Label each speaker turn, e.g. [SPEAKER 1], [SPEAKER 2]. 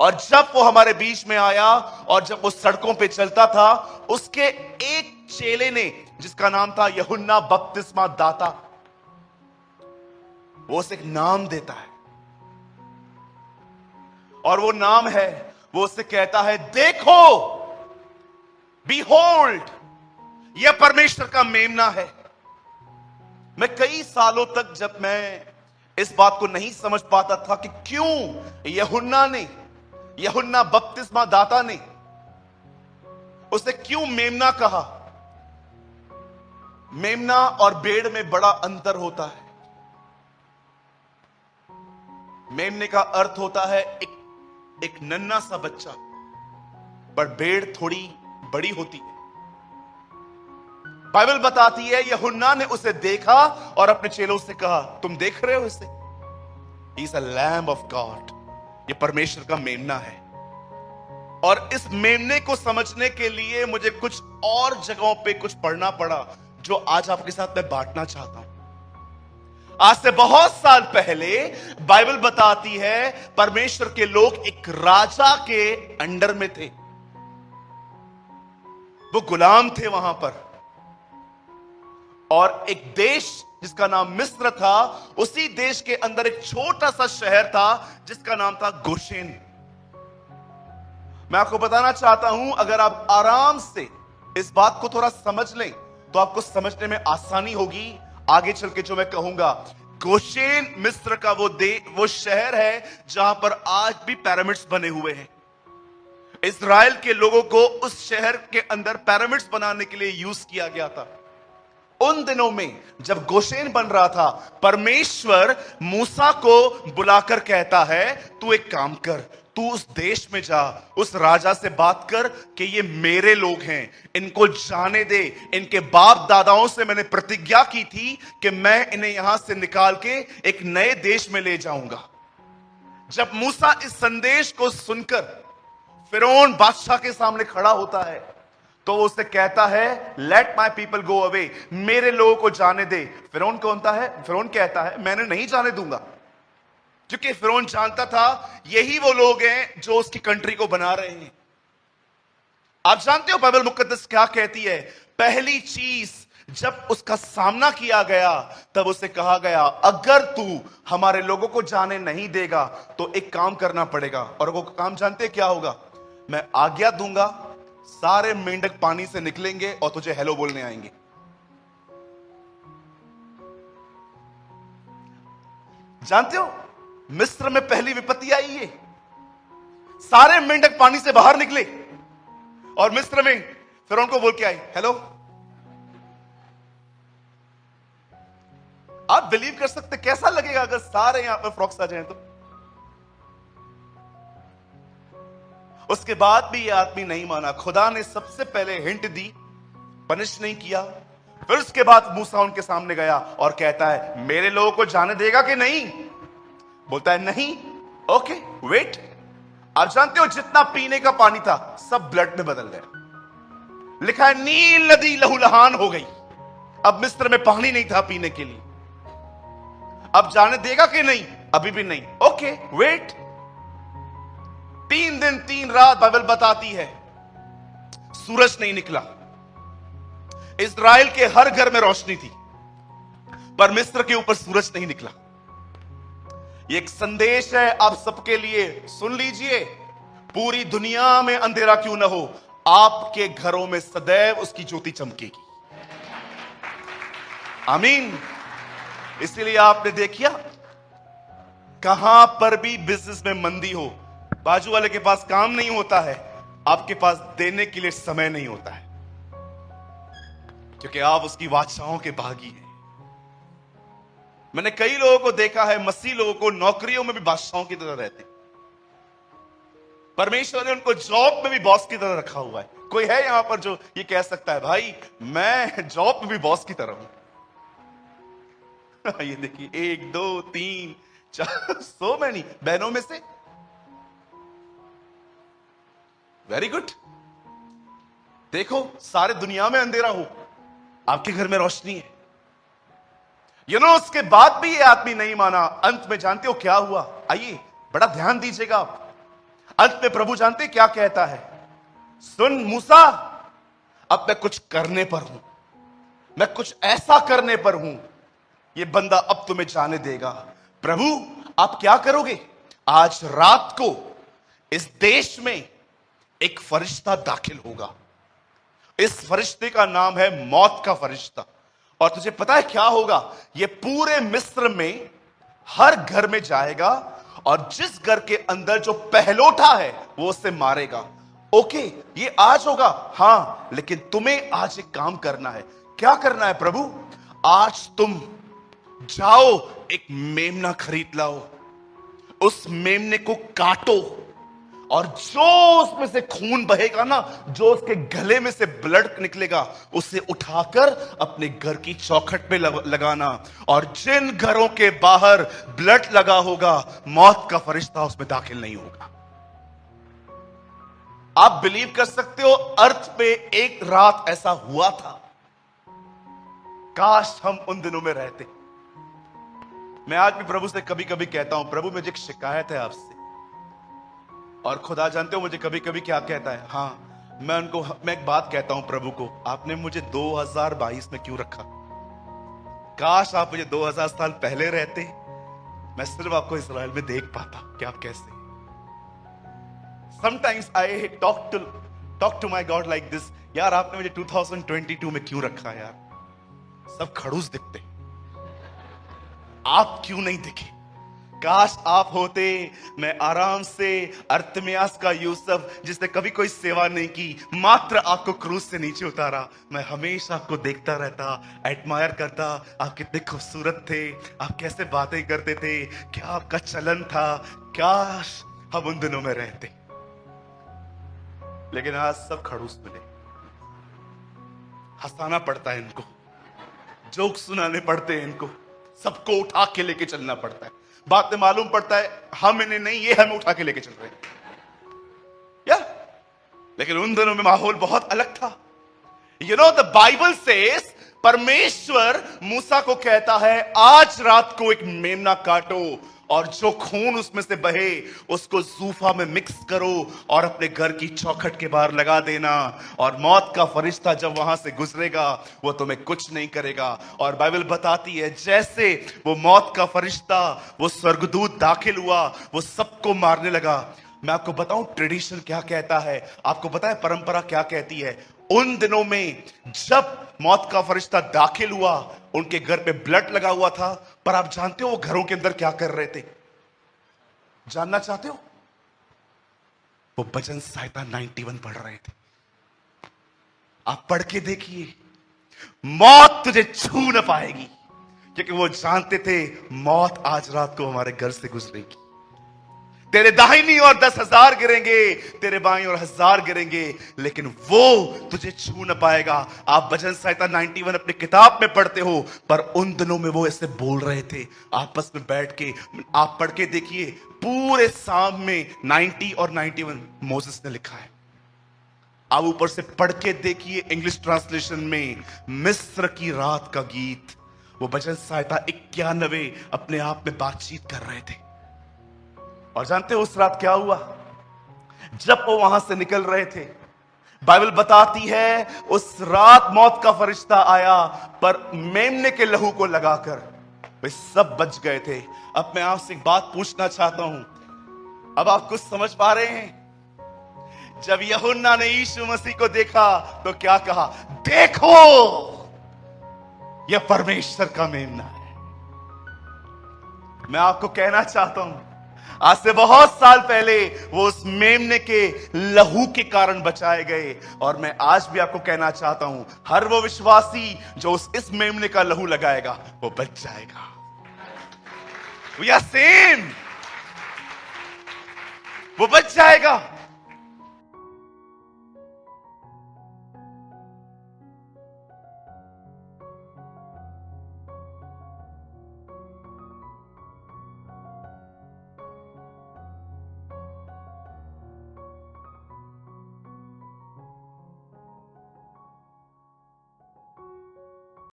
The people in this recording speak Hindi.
[SPEAKER 1] और जब वो हमारे बीच में आया और जब वो सड़कों पे चलता था, उसके एक चेले ने, जिसका नाम था यूहन्ना बपतिस्मा दाता, वो उसे एक नाम देता है, और वो नाम है, वो उसे कहता है, देखो, बीहोल्ड, यह परमेश्वर का मेमना है। मैं कई सालों तक जब मैं इस बात को नहीं समझ पाता था कि क्यों यूहन्ना बपतिस्मा दाता ने उसे क्यों मेमना कहा। मेमना और भेड़ में बड़ा अंतर होता है। मेमने का अर्थ होता है एक नन्हा सा बच्चा, पर भेड़ थोड़ी बड़ी होती है। बाइबल बताती है यूहन्ना ने उसे देखा और अपने चेलों से कहा, तुम देख रहे हो इसे, he is a lamb of God, ये परमेश्वर का मेमना है। और इस मेमने को समझने के लिए मुझे कुछ और जगहों पे कुछ पढ़ना पड़ा, जो आज आपके साथ मैं बांटना चाहता हूं। आज से बहुत साल पहले बाइबल बताती है परमेश्वर के लोग एक राजा के अंडर में थे, वो गुलाम थे वहां पर, और एक देश जिसका नाम मिस्र था, उसी देश के अंदर एक छोटा सा शहर था जिसका नाम था गोशेन। मैं आपको बताना चाहता हूं, अगर आप आराम से इस बात को थोड़ा समझ लें तो आपको समझने में आसानी होगी आगे चल के जो मैं कहूंगा। गोशेन मिस्र का वो शहर है जहां पर आज भी पिरामिड्स बने हुए हैं। इस्राएल के लोगों को उस शहर के अंदर पिरामिड्स बनाने के लिए यूज किया गया था। उन दिनों में जब गोशेन बन रहा था, परमेश्वर मूसा को बुलाकर कहता है, तू एक काम कर, तू उस देश में जा, उस राजा से बात कर कि ये मेरे लोग हैं, इनको जाने दे, इनके बाप दादाओं से मैंने प्रतिज्ञा की थी कि मैं इन्हें यहां से निकाल के एक नए देश में ले जाऊंगा। जब मूसा इस संदेश को सुनकर फिरौन बादशाह के सामने खड़ा होता है, तो वो उससे कहता है, let my people go away, मेरे लोगों को जाने दे। फिरौन कहता है मैंने नहीं जाने दूंगा, क्योंकि फिरौन जानता था यही वो लोग हैं जो उसकी कंट्री को बना रहे हैं। आप जानते हो बाइबल मुकद्दस क्या कहती है? पहली चीज जब उसका सामना किया गया, तब उसे कहा गया, अगर तू हमारे लोगों को जाने नहीं देगा तो एक काम करना पड़ेगा। और वो काम जानते क्या होगा? मैं आज्ञा दूंगा, सारे मेंढक पानी से निकलेंगे और तुझे हेलो बोलने आएंगे। जानते हो मिस्र में पहली विपत्ति आई है, सारे मेंढक पानी से बाहर निकले और मिस्र में फिरौन को बोल के आए, हेलो। आप बिलीव कर सकते कैसा लगेगा अगर सारे यहां पर फ्रॉक्स आ जाएं तो? उसके बाद भी यह आदमी नहीं माना। खुदा ने सबसे पहले हिंट दी, पनिश नहीं किया। फिर उसके बाद मूसा उनके सामने गया और कहता है, मेरे लोगों को जाने देगा कि नहीं? बोलता है नहीं। Okay wait. आप जानते हो जितना पीने का पानी था सब ब्लड में बदल गया। लिखा है नील नदी लहूलुहान हो गई। अब मिस्र में पानी नहीं था पीने के लिए। अब जाने देगा कि नहीं? अभी भी नहीं। Okay wait. 3 दिन 3 रात बाइबल बताती है सूरज नहीं निकला। इस्राएल के हर घर में रोशनी थी, पर मिस्र के ऊपर सूरज नहीं निकला। ये एक संदेश है आप सबके लिए, सुन लीजिए। पूरी दुनिया में अंधेरा क्यों ना हो, आपके घरों में सदैव उसकी ज्योति चमकेगी। आमीन। इसलिए आपने देखिया, कहां पर भी बिजनेस में मंदी हो, बाजू वाले के पास काम नहीं होता है, आपके पास देने के लिए समय नहीं होता है, क्योंकि आप उसकी बादशाहों के भागी हैं। मैंने कई लोगों को देखा है, मसीह लोगों को नौकरियों में भी बादशाहों की तरह रहते। परमेश्वर ने उनको जॉब में भी बॉस की तरह रखा हुआ है। कोई है यहां पर जो ये कह सकता है, भाई मैं जॉब में भी बॉस की तरह हूं? ये देखिए, 1 2 3 4 सो मैनी बहनों में से। Very good. देखो, सारे दुनिया में अंधेरा हो, आपके घर में रोशनी है। उसके बाद भी ये आदमी नहीं माना। अंत में जानते हो क्या हुआ? आइए बड़ा ध्यान दीजिएगा आप। अंत में प्रभु जानते क्या कहता है? सुन मूसा, अब मैं कुछ करने पर हूं, मैं कुछ ऐसा करने पर हूं, ये बंदा अब तुम्हें जाने देगा। प्रभु आप क्या करोगे? आज रात को इस देश में एक फरिश्ता दाखिल होगा। इस फरिश्ते का नाम है मौत का फरिश्ता। और तुझे पता है क्या होगा? ये पूरे मिस्र में हर घर में जाएगा और जिस घर के अंदर जो पहलोठा है वो उससे मारेगा। ओके, ये आज होगा, हां, लेकिन तुम्हें आज एक काम करना है। क्या करना है प्रभु? आज तुम जाओ, एक मेमना खरीद लाओ, उस मेमने को काटो और जो उसमें से खून बहेगा ना, जो उसके गले में से ब्लड निकलेगा, उसे उठाकर अपने घर की चौखट पे लगाना। और जिन घरों के बाहर ब्लड लगा होगा, मौत का फरिश्ता उसमें दाखिल नहीं होगा। आप बिलीव कर सकते हो, अर्थ पे एक रात ऐसा हुआ था। काश हम उन दिनों में रहते। मैं आज भी प्रभु से कभी कभी कहता हूं, प्रभु मुझे एक शिकायत है आपसे। और खुदा जानते हो मुझे कभी कभी क्या कहता है? हाँ, मैं एक बात कहता हूं प्रभु को, आपने मुझे 2022 में क्यों रखा? काश आप मुझे 2000 साल पहले रहते, मैं सिर्फ आपको इस्राएल में देख पाता कि आप कैसे। Sometimes I talk to my God like this, यार आपने मुझे 2022 में क्यों रखा? यार सब खड़ूस दिखते, आप क्यों नहीं दिखे? काश आप होते, मैं आराम से अर्तमियास का यूसुफ, जिसने कभी कोई सेवा नहीं की, मात्र आपको क्रूस से नीचे उतारा। मैं हमेशा आपको देखता रहता, एडमायर करता, आप कितने खूबसूरत थे, आप कैसे बातें करते थे, क्या आपका चलन था। काश हम उन दिनों में रहते, लेकिन आज सब खड़ूस मिले। हंसाना पड़ता है इनको, जोक सुनाने पड़ते हैं इनको, सबको उठा के लेके चलना पड़ता है। बात में मालूम पड़ता है हम इन्हें नहीं, ये हमें उठा के लेके चल रहे हैं या। लेकिन उन दिनों में माहौल बहुत अलग था। You know the Bible says, परमेश्वर मूसा को कहता है आज रात को एक मेमना काटो और जो खून उसमें से बहे उसको जूफा में मिक्स करो और अपने घर की चौखट के बाहर लगा देना। और मौत का फरिश्ता जब वहां से गुजरेगा वो तुम्हें कुछ नहीं करेगा। और बाइबल बताती है जैसे वो मौत का फरिश्ता, वो स्वर्गदूत दाखिल हुआ, वो सबको मारने लगा। मैं आपको बताऊं ट्रेडिशन क्या कहता है, आपको पता है परंपरा क्या कहती है? उन दिनों में जब मौत का फरिश्ता दाखिल हुआ, उनके घर पे ब्लड लगा हुआ था, पर आप जानते हो वो घरों के अंदर क्या कर रहे थे? जानना चाहते हो? वो भजन संहिता 91 पढ़ रहे थे। आप पढ़ के देखिए, मौत तुझे छू न पाएगी, क्योंकि वो जानते थे मौत आज रात को हमारे घर से गुजरेगी। तेरे दाहिनी और 10,000 गिरेंगे, तेरे बाईं और 1,000 गिरेंगे, लेकिन वो तुझे छू न पाएगा। आप भजन संहिता 91 अपनी किताब में पढ़ते हो, पर उन दिनों में वो ऐसे बोल रहे थे आपस में बैठ के। आप पढ़ के देखिए, पूरे साम में 90 और 91 मोसेस ने लिखा है। आप ऊपर से पढ़ के देखिए इंग्लिश ट्रांसलेशन में, मिस्र की रात का गीत। वो भजन संहिता 91 अपने आप में बातचीत कर रहे थे। और जानते हो उस रात क्या हुआ? जब वो वहां से निकल रहे थे, बाइबल बताती है उस रात मौत का फरिश्ता आया, पर मेमने के लहू को लगाकर वे सब बच गए थे। अब मैं आपसे एक बात पूछना चाहता हूं, अब आप कुछ समझ पा रहे हैं? जब यूहन्ना ने यीशु मसीह को देखा तो क्या कहा? देखो यह परमेश्वर का मेमना है। मैं आपको कहना चाहता हूं, आज से बहुत साल पहले वो उस मेमने के लहू के कारण बचाए गए। और मैं आज भी आपको कहना चाहता हूं, हर वो विश्वासी जो इस मेमने का लहू लगाएगा वो बच जाएगा। We are same, वो बच जाएगा।